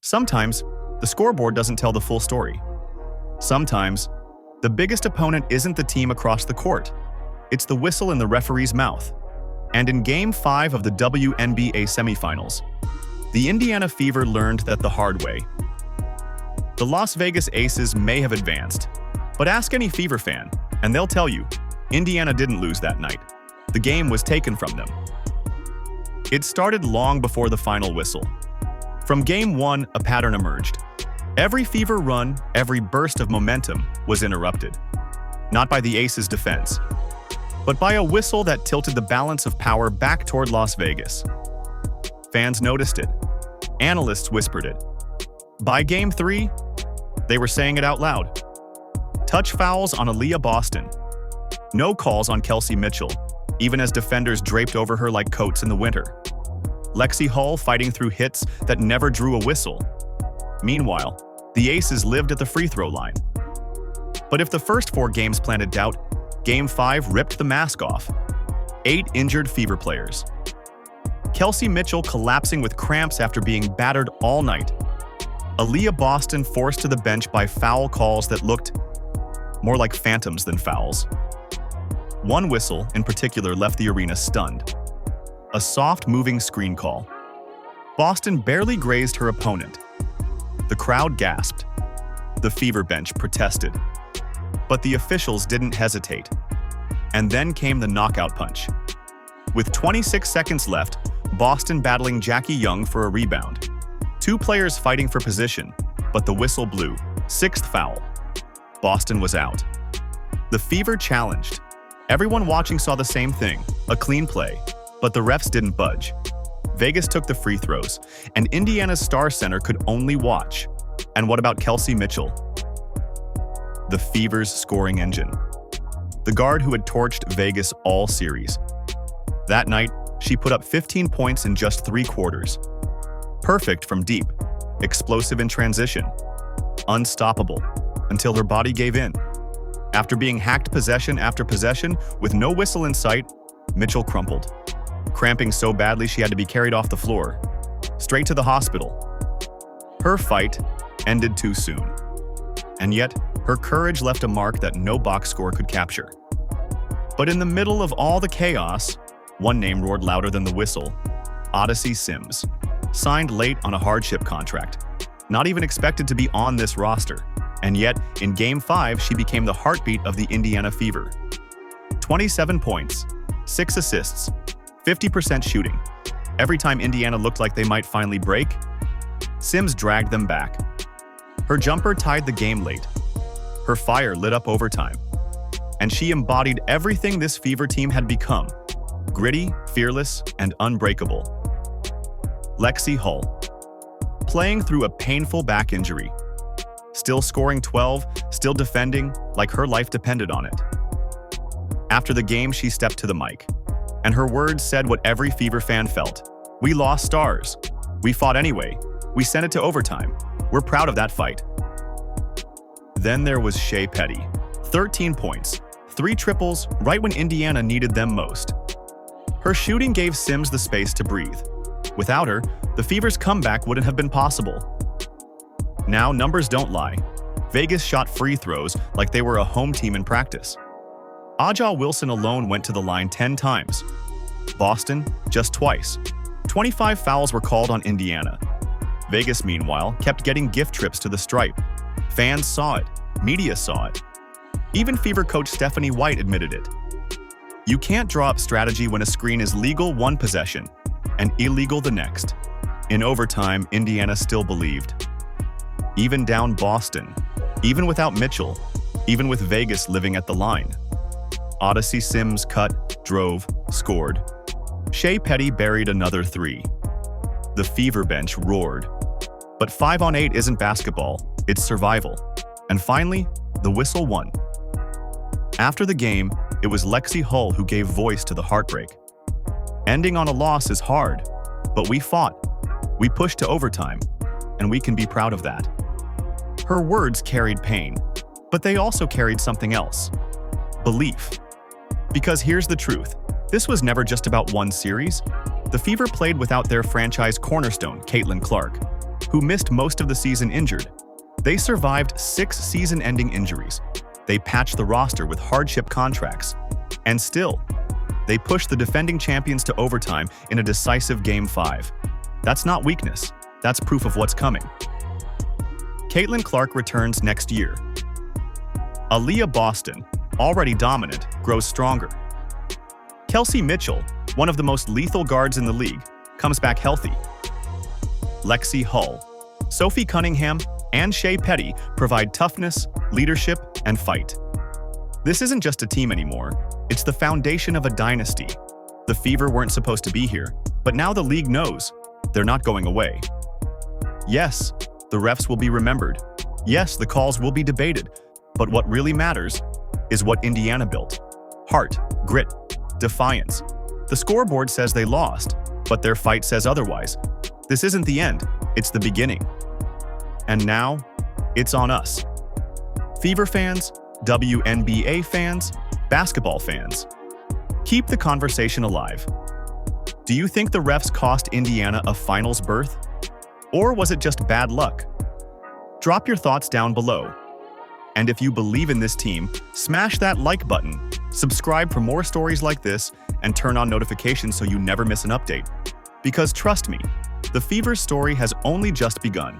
Sometimes, the scoreboard doesn't tell the full story. Sometimes, the biggest opponent isn't the team across the court. It's the whistle in the referee's mouth. And in Game 5 of the WNBA semifinals, the Indiana Fever learned that the hard way. The Las Vegas Aces may have advanced, but ask any Fever fan, and they'll tell you, Indiana didn't lose that night. The game was taken from them. It started long before the final whistle. From Game 1, a pattern emerged. Every Fever run, every burst of momentum was interrupted. Not by the Aces' defense, but by a whistle that tilted the balance of power back toward Las Vegas. Fans noticed it. Analysts whispered it. By Game 3, they were saying it out loud. Touch fouls on Aaliyah Boston. No calls on Kelsey Mitchell, even as defenders draped over her like coats in the winter. Lexi Hull fighting through hits that never drew a whistle. Meanwhile, the Aces lived at the free throw line. But if the first 4 games planted doubt, Game 5 ripped the mask off. 8 injured Fever players. Kelsey Mitchell collapsing with cramps after being battered all night. Aaliyah Boston forced to the bench by foul calls that looked more like phantoms than fouls. One whistle, in particular, left the arena stunned. A soft, moving screen call. Boston barely grazed her opponent. The crowd gasped. The Fever bench protested. But the officials didn't hesitate. And then came the knockout punch. With 26 seconds left, Boston battling Jackie Young for a rebound. 2 players fighting for position, but the whistle blew. 6th foul. Boston was out. The Fever challenged. Everyone watching saw the same thing, a clean play, but the refs didn't budge. Vegas took the free throws, and Indiana's star center could only watch. And what about Kelsey Mitchell? The Fever's scoring engine. The guard who had torched Vegas all series. That night, she put up 15 points in just 3 quarters. Perfect from deep, explosive in transition, unstoppable, until her body gave in. After being hacked possession after possession with no whistle in sight, Mitchell crumpled, cramping so badly she had to be carried off the floor, straight to the hospital. Her fight ended too soon. And yet, her courage left a mark that no box score could capture. But in the middle of all the chaos, one name roared louder than the whistle: Odyssey Sims, signed late on a hardship contract, not even expected to be on this roster. And yet, in Game 5, she became the heartbeat of the Indiana Fever. 27 points, 6 assists, 50% shooting. Every time Indiana looked like they might finally break, Sims dragged them back. Her jumper tied the game late. Her fire lit up overtime. And she embodied everything this Fever team had become: gritty, fearless, and unbreakable. Lexi Hull, playing through a painful back injury. Still scoring 12, still defending like her life depended on it. After the game, she stepped to the mic, and her words said what every Fever fan felt. We lost stars. We fought anyway. We sent it to overtime. We're proud of that fight. Then there was Shea Petty. 13 points, 3 triples right when Indiana needed them most. Her shooting gave Sims the space to breathe. Without her, the Fever's comeback wouldn't have been possible. Now, numbers don't lie. Vegas shot free throws like they were a home team in practice. A'ja Wilson alone went to the line 10 times. Boston, just twice. 25 fouls were called on Indiana. Vegas, meanwhile, kept getting gift trips to the stripe. Fans saw it. Media saw it. Even Fever coach Stephanie White admitted it. You can't draw up strategy when a screen is legal one possession and illegal the next. In overtime, Indiana still believed. Even down Boston, even without Mitchell, even with Vegas living at the line. Odyssey Sims cut, drove, scored. Shea Petty buried another 3. The Fever bench roared. But 5-on-8 isn't basketball, it's survival. And finally, the whistle won. After the game, it was Lexi Hull who gave voice to the heartbreak. Ending on a loss is hard, but we fought. We pushed to overtime, and we can be proud of that. Her words carried pain, but they also carried something else: belief. Because here's the truth. This was never just about one series. The Fever played without their franchise cornerstone, Caitlin Clark. who missed most of the season injured. They survived 6 season-ending injuries. They patched the roster with hardship contracts. And still, they pushed the defending champions to overtime in a decisive Game 5. That's not weakness. That's proof of what's coming. Caitlin Clark returns next year. Aaliyah Boston, already dominant, grows stronger. Kelsey Mitchell, one of the most lethal guards in the league, comes back healthy. Lexi Hull, Sophie Cunningham, and Shea Petty provide toughness, leadership, and fight. This isn't just a team anymore. It's the foundation of a dynasty. The Fever weren't supposed to be here, but now the league knows they're not going away. Yes, the refs will be remembered. Yes, the calls will be debated. But what really matters is what Indiana built. Heart, grit, defiance. The scoreboard says they lost, but their fight says otherwise. This isn't the end, it's the beginning. And now, it's on us. Fever fans, WNBA fans, basketball fans. Keep the conversation alive. Do you think the refs cost Indiana a finals berth? Or was it just bad luck? Drop your thoughts down below. And if you believe in this team, smash that like button, subscribe for more stories like this, and turn on notifications so you never miss an update. Because trust me, the Fever's story has only just begun.